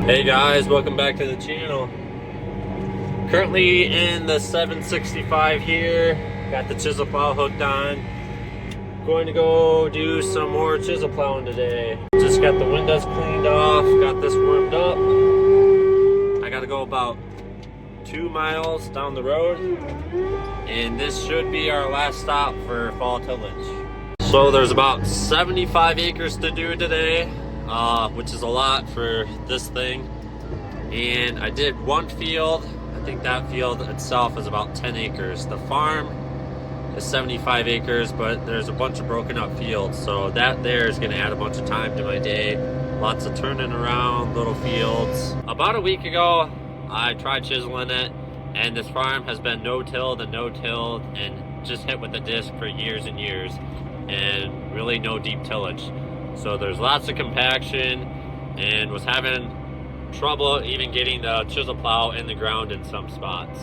Hey guys, welcome back to the channel. Currently in the 765 here. Got the chisel plow hooked on. Going to go do some more chisel plowing today. Just got the windows cleaned off, got this warmed up. I gotta go about 2 miles down the road, and this should be our last stop for fall tillage. So there's about 75 acres to do today, which is a lot for this thing. And I did one field. I think that field itself is about 10 acres. The farm is 75 acres, but there's a bunch of broken up fields. So that there is gonna add a bunch of time to my day. Lots of turning around little fields. About a week ago, I tried chiseling it, and this farm has been no-tilled and just hit with a disc for years and years, and really no deep tillage. So there's lots of compaction, and was having trouble even getting the chisel plow in the ground in some spots.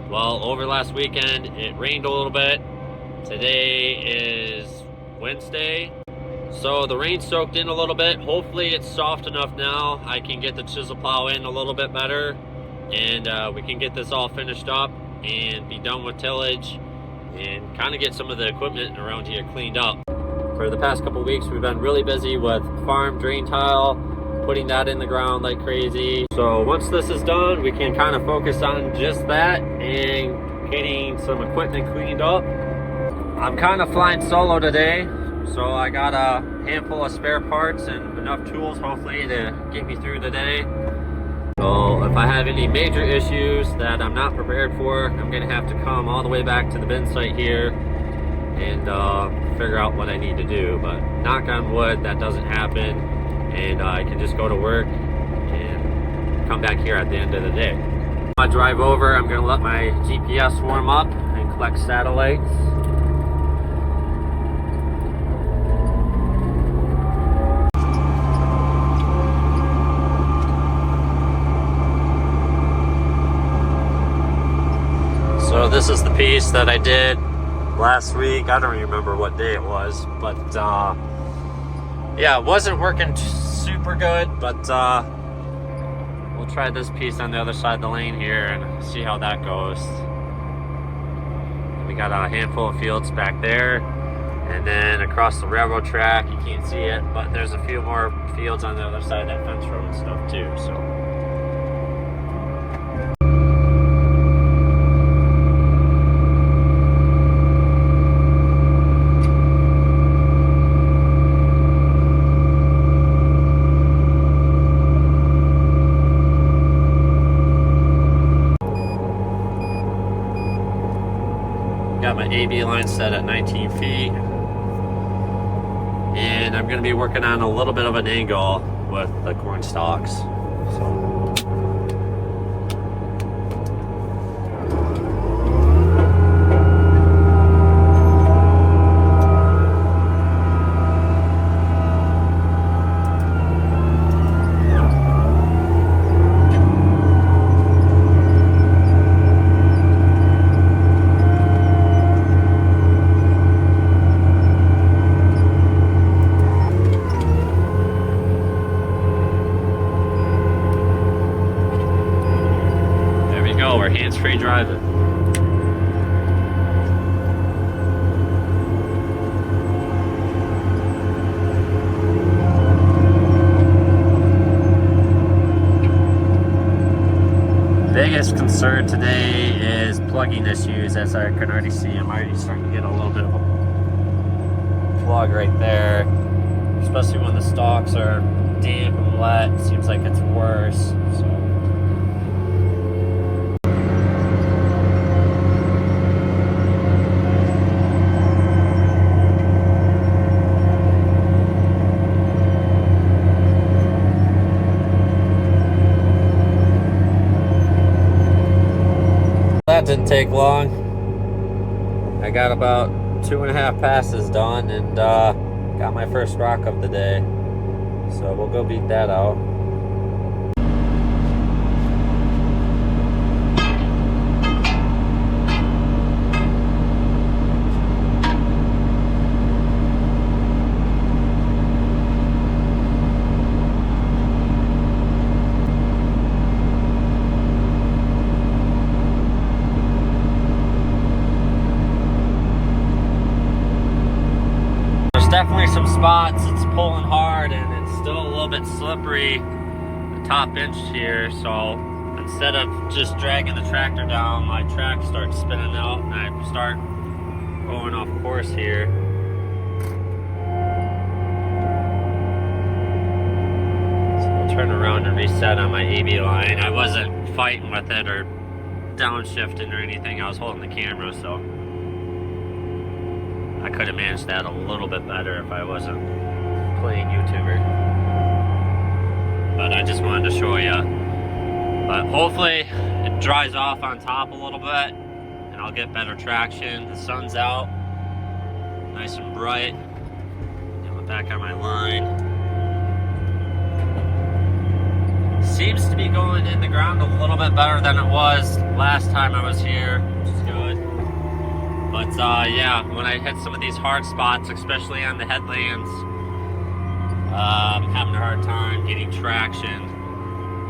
Well, over last weekend, it rained a little bit. Today is Wednesday. So the rain soaked in a little bit. Hopefully it's soft enough now I can get the chisel plow in a little bit better, and we can get this all finished up and be done with tillage and kind of get some of the equipment around here cleaned up. For the past couple weeks, we've been really busy with farm drain tile, putting that in the ground like crazy. So once this is done, we can kind of focus on just that and getting some equipment cleaned up. I'm kind of flying solo today, so I got a handful of spare parts and enough tools hopefully to get me through the day. So if I have any major issues that I'm not prepared for, I'm gonna have to come all the way back to the bin site here and figure out what I need to do. But knock on wood, that doesn't happen, and I can just go to work and come back here at the end of the day. I drive over, I'm gonna let my GPS warm up and collect satellites. So this is the piece that I did last week. I don't remember what day it was, but yeah, it wasn't working super good, but we'll try this piece on the other side of the lane here and see how that goes. We got a handful of fields back there, and then across the railroad track, you can't see it, but there's a few more fields on the other side of that fence road and stuff too. So got my AB line set at 19 feet, and I'm going to be working on a little bit of an angle with the corn stalks. So we're hands-free driving. Biggest concern today is plugging issues, as I can already see. I'm already starting to get a little bit of a plug right there, especially when the stalks are damp and wet. It seems like it's worse. So that didn't take long. I got about 2.5 passes done and got my first rock of the day. So we'll go beat that out. spots it's pulling hard and it's still a little bit slippery, the top inch here, so instead of just dragging the tractor down, my track starts spinning out and I start going off course here. So I'll turn around and reset on my AB line. I wasn't fighting with it or downshifting or anything. I was holding the camera, so I could have managed that a little bit better if I wasn't playing YouTuber. But I just wanted to show you. But hopefully it dries off on top a little bit and I'll get better traction. The sun's out, nice and bright. Get back on my line. Seems to be going in the ground a little bit better than it was last time I was here, which is good. But yeah, when I hit some of these hard spots, especially on the headlands, I'm having a hard time getting traction.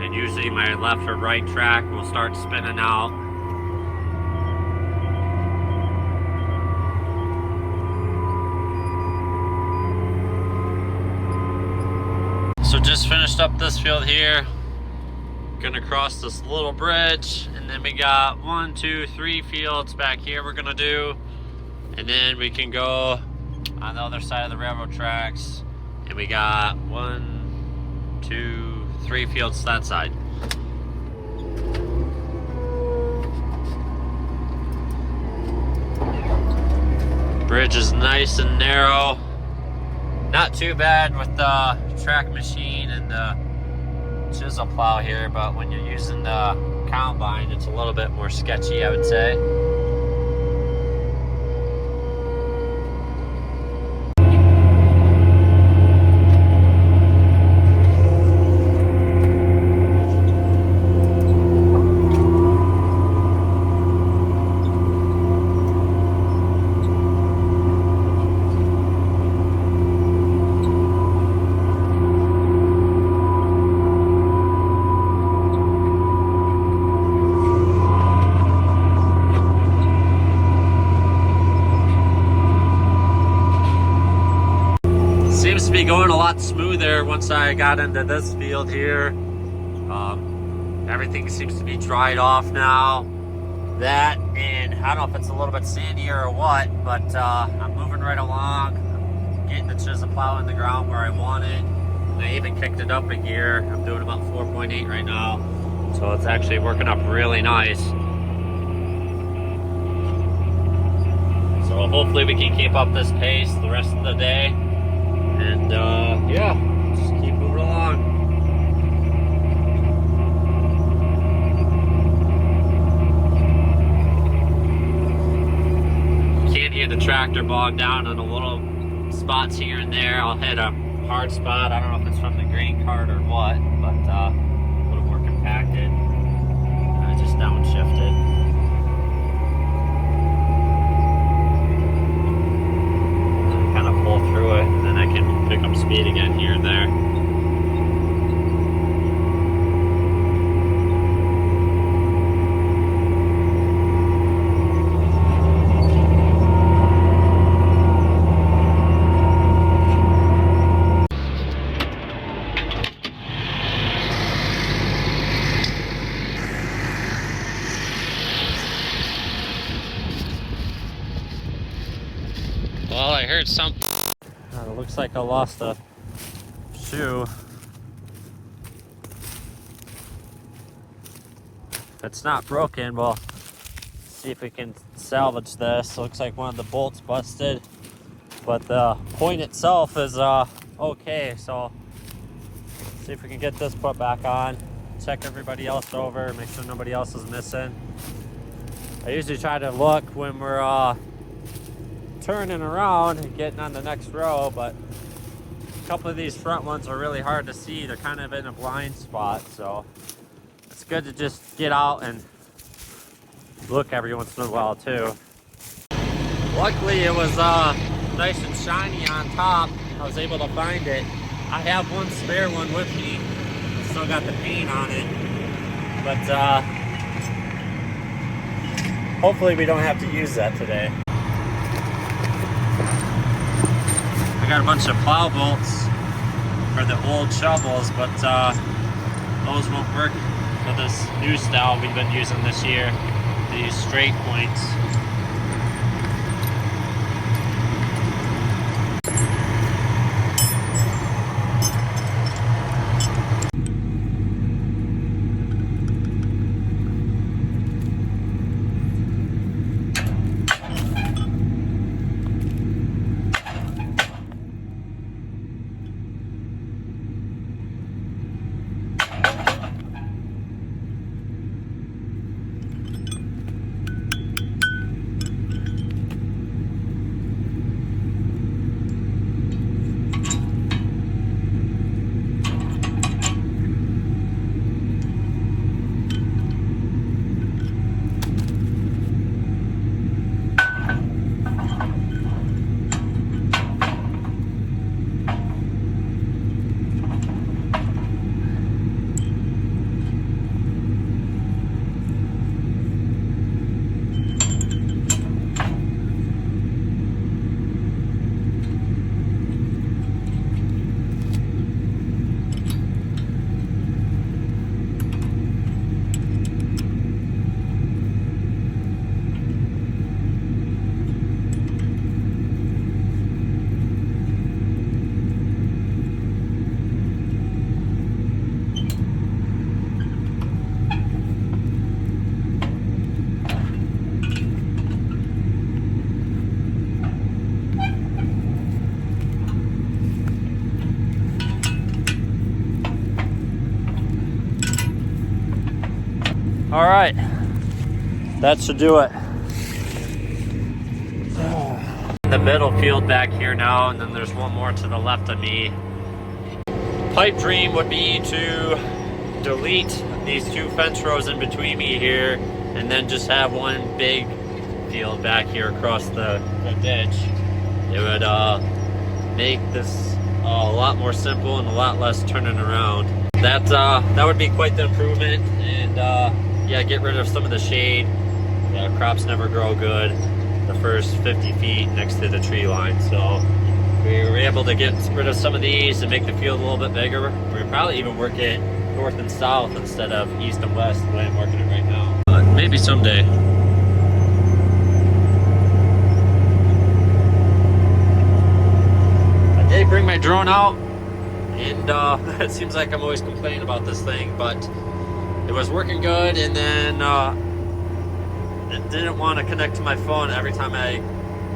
And usually my left or right track will start spinning out. So just finished up this field here. Gonna cross this little bridge, and then we got 1, 2, 3 fields back here we're gonna do. And then we can go on the other side of the railroad tracks. And we got 1, 2, 3 fields that side. Bridge is nice and narrow. Not too bad with the track machine and the chisel plow here, but when you're using the combine, it's a little bit more sketchy, I would say. Seems to be going a lot smoother once I got into this field here. Everything seems to be dried off now. That, and I don't know if it's a little bit sandier or what, but I'm moving right along. I'm getting the chisel plow in the ground where I want it. And I even kicked it up a gear. I'm doing about 4.8 right now. So it's actually working up really nice. So hopefully we can keep up this pace the rest of the day. And yeah, just keep moving along. Can't hear the tractor bog down in a little spots here and there. I'll hit a hard spot. I don't know if it's from the grain cart or what, but a little more compacted. I just downshifted. Kind of pull through it, and then I can pick up speed again here and there. Well, I heard something. It looks like I lost a shoe. If it's not broken, we'll see if we can salvage this. Looks like one of the bolts busted, but the point itself is okay. So see if we can get this put back on. Check everybody else over, make sure nobody else is missing. I usually try to look when we're turning around and getting on the next row, but a couple of these front ones are really hard to see. They're kind of in a blind spot, so it's good to just get out and look every once in a while too. Luckily it was nice and shiny on top. I was able to find it. I have one spare one with me. Still got the paint on it, but hopefully we don't have to use that today. I got a bunch of plow bolts for the old shovels, but those won't work for this new style we've been using this year, these straight points. All right, that should do it. The middle field back here now, and then there's one more to the left of me. Pipe dream would be to delete these two fence rows in between me here, and then just have one big field back here across the ditch. It would make this a lot more simple and a lot less turning around. That would be quite the improvement, and yeah, get rid of some of the shade. Yeah, crops never grow good the first 50 feet next to the tree line, so we were able to get rid of some of these and make the field a little bit bigger. We probably even work it north and south instead of east and west the way I'm working it right now. But maybe someday. I did bring my drone out, and it seems like I'm always complaining about this thing, but it was working good, and then it didn't want to connect to my phone. Every time I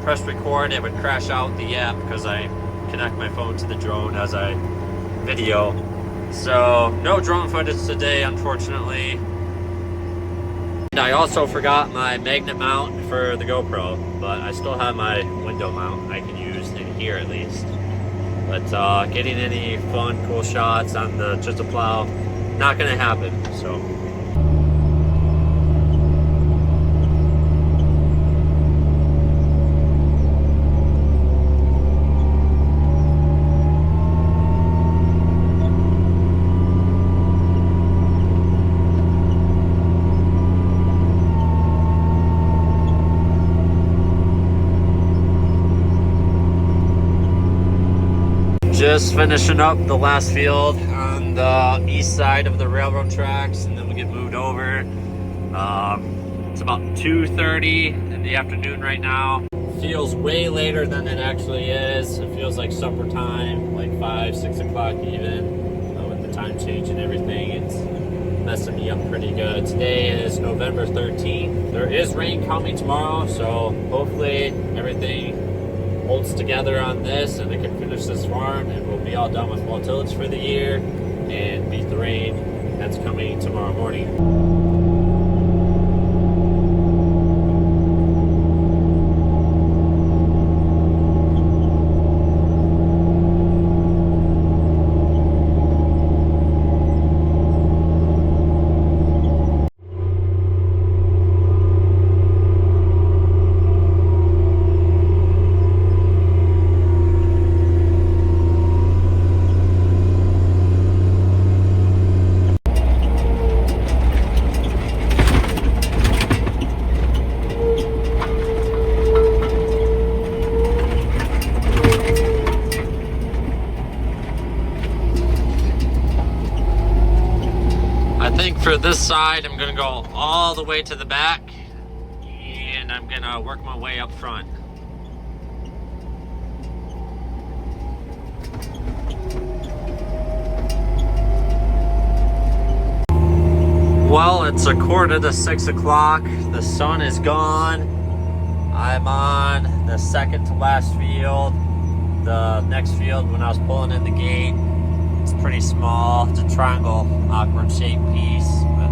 pressed record, it would crash out the app because I connect my phone to the drone as I video. So no drone footage today, unfortunately. And I also forgot my magnet mount for the GoPro, but I still have my window mount I can use in here at least. But getting any fun, cool shots on the chisel plow, not gonna happen, so. Just finishing up the last field on the east side of the railroad tracks, and then we get moved over. It's about 2:30 in the afternoon right now. Feels way later than it actually is. It feels like supper time, like 5, 6 o'clock even, with the time change and everything. It's messing me up pretty good. Today is November 13th. There is rain coming tomorrow, so hopefully everything holds together on this and I can finish this farm and we'll be all done with fall tillage for the year and beat the rain that's coming tomorrow morning. think for this side, I'm gonna go all the way to the back, and I'm gonna work my way up front. Well, it's 5:45. The sun is gone. I'm on the second to last field. The next field, when I was pulling in the gate, it's pretty small. It's a triangle, awkward shaped piece, but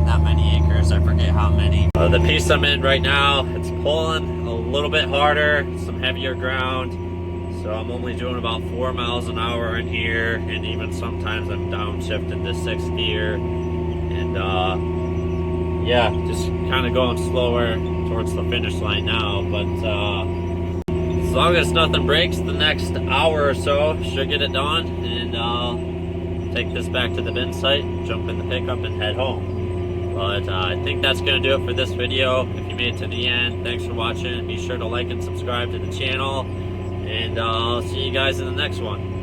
not many acres. I forget how many. The piece I'm in right now, it's pulling a little bit harder, some heavier ground. So I'm only doing about 4 miles an hour in here, and even sometimes I'm downshifted to 6th gear. And yeah, just kind of going slower towards the finish line now. But as long as nothing breaks, the next hour or so should get it done, and I'll take this back to the bin site, jump in the pickup, and head home. But I think that's going to do it for this video. If you made it to the end, thanks for watching. Be sure to like and subscribe to the channel, and I'll see you guys in the next one.